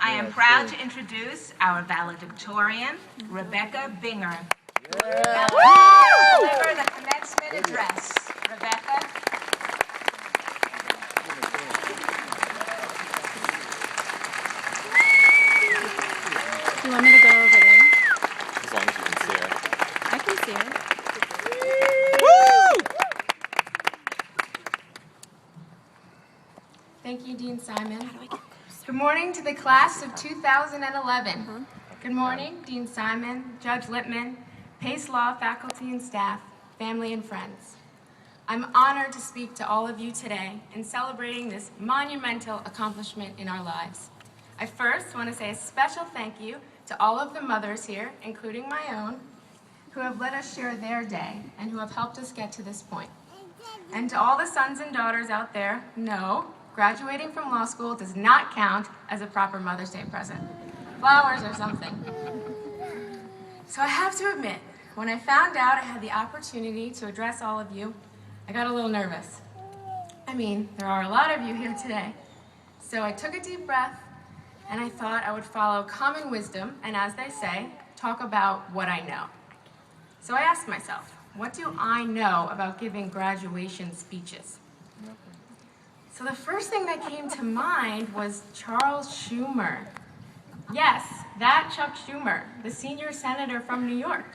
I am proud to introduce our valedictorian, Rebecca Binger. Deliver the commencement address. Rebecca. You want me to go over there? As long as you can see her. I can see her. Woo! Thank you, Dean Simon. Good morning to the class of 2011. Good morning, Dean Simon, Judge Lippman, Pace Law faculty and staff, family and friends. I'm honored to speak to all of you today in celebrating this monumental accomplishment in our lives. I first want to say a special thank you to all of the mothers here, including my own, who have let us share their day and who have helped us get to this point. And to all the sons and daughters out there, no, graduating from law school does not count as a proper Mother's Day present. Flowers or something. So I have to admit, when I found out I had the opportunity to address all of you, I got a little nervous. I mean, there are a lot of you here today. So I took a deep breath and I thought I would follow common wisdom and, as they say, talk about what I know. So I asked myself, what do I know about giving graduation speeches? So the first thing that came to mind was Charles Schumer. Yes, that Chuck Schumer, the senior senator from New York.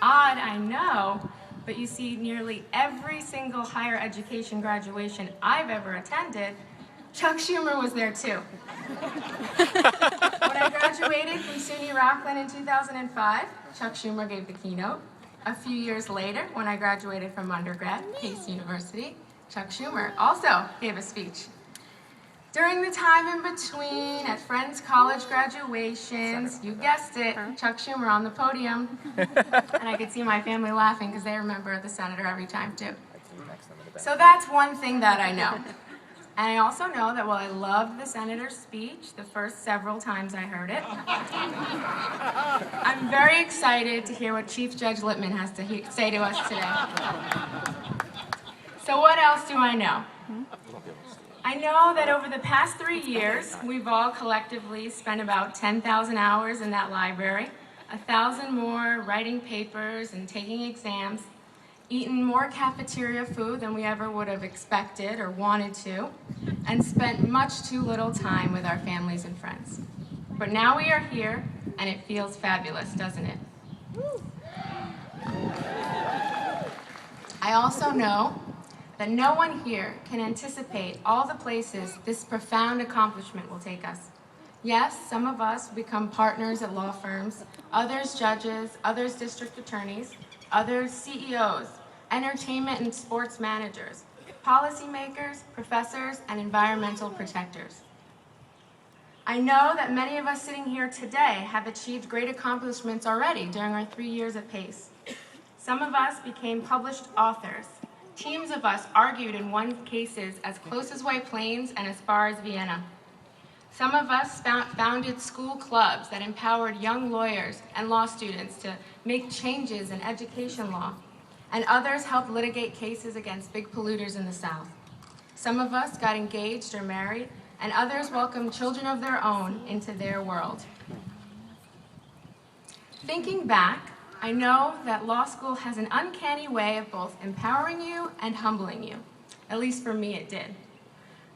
Odd, I know, but you see, nearly every single higher education graduation I've ever attended, Chuck Schumer was there too. When I graduated from SUNY Rockland in 2005, Chuck Schumer gave the keynote. A few years later, when I graduated from undergrad, Pace University, Chuck Schumer also gave a speech. During the time in between, at friends' college graduations, you guessed it, Chuck Schumer on the podium. And I could see my family laughing because they remember the senator every time too. So that's one thing that I know. And I also know that while I loved the senator's speech the first several times I heard it, I'm very excited to hear what Chief Judge Lippman has to say to us today. So what else do I know? I know that over the past 3 years, we've all collectively spent about 10,000 hours in that library, 1,000 more writing papers and taking exams, eaten more cafeteria food than we ever would have expected or wanted to, and spent much too little time with our families and friends. But now we are here, and it feels fabulous, doesn't it? I also know that no one here can anticipate all the places this profound accomplishment will take us. Yes, some of us become partners at law firms, others judges, others district attorneys, others CEOs, entertainment and sports managers, policymakers, professors, and environmental protectors. I know that many of us sitting here today have achieved great accomplishments already during our 3 years at Pace. Some of us became published authors. Teams of us argued and won cases as close as White Plains and as far as Vienna. Some of us founded school clubs that empowered young lawyers and law students to make changes in education law, and others helped litigate cases against big polluters in the South. Some of us got engaged or married, and others welcomed children of their own into their world. Thinking back, I know that law school has an uncanny way of both empowering you and humbling you. At least for me, it did.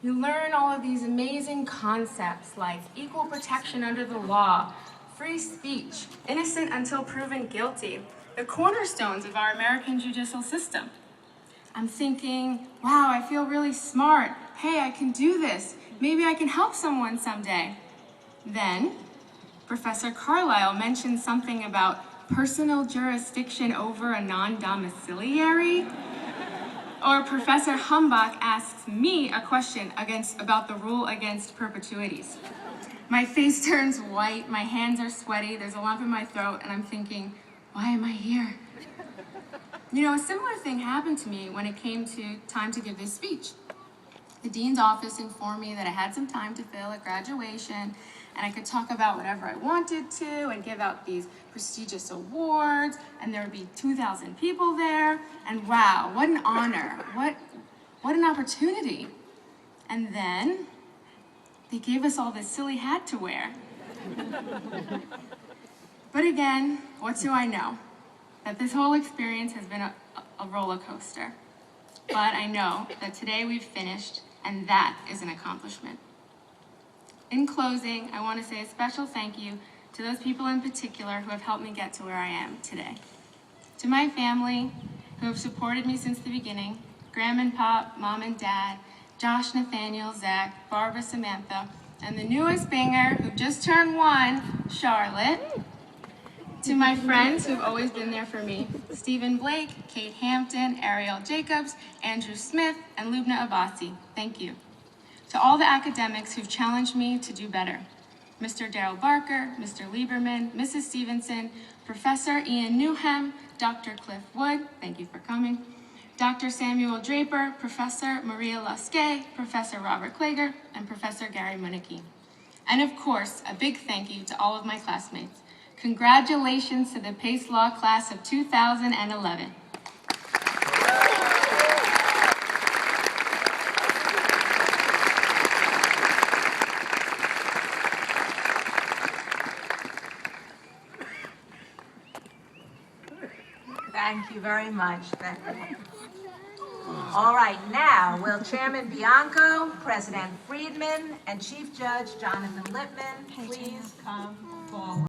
You learn all of these amazing concepts like equal protection under the law, free speech, innocent until proven guilty, the cornerstones of our American judicial system. I'm thinking, wow, I feel really smart. Hey, I can do this. Maybe I can help someone someday. Then, Professor Carlisle mentioned something about personal jurisdiction over a non-domiciliary? Or Professor Humbach asks me a question about the rule against perpetuities. My face turns white, my hands are sweaty, there's a lump in my throat, and I'm thinking, why am I here? You know, a similar thing happened to me when it came to time to give this speech. The dean's office informed me that I had some time to fill at graduation, and I could talk about whatever I wanted to and give out these prestigious awards, and there would be 2,000 people there, and wow, what an honor, what an opportunity. And then they gave us all this silly hat to wear. But again, what do I know? That this whole experience has been a roller coaster. But I know that today we've finished, and that is an accomplishment. In closing, I want to say a special thank you to those people in particular who have helped me get to where I am today. To my family, who have supported me since the beginning, Graham and Pop, Mom and Dad, Josh, Nathaniel, Zach, Barbara, Samantha, and the newest Binger, who just turned 1, Charlotte. To my friends who've always been there for me, Stephen Blake, Kate Hampton, Ariel Jacobs, Andrew Smith, and Lubna Abbasi, thank you. To all the academics who've challenged me to do better, Mr. Darrell Barker, Mr. Lieberman, Mrs. Stevenson, Professor Ian Newham, Dr. Cliff Wood, thank you for coming, Dr. Samuel Draper, Professor Maria Lusquet, Professor Robert Klager, and Professor Gary Munneke. And of course, a big thank you to all of my classmates. Congratulations to the Pace Law class of 2011. Thank you very much, Becky. All right, now, will Chairman Bianco, President Friedman, and Chief Judge Jonathan Lippman please come forward?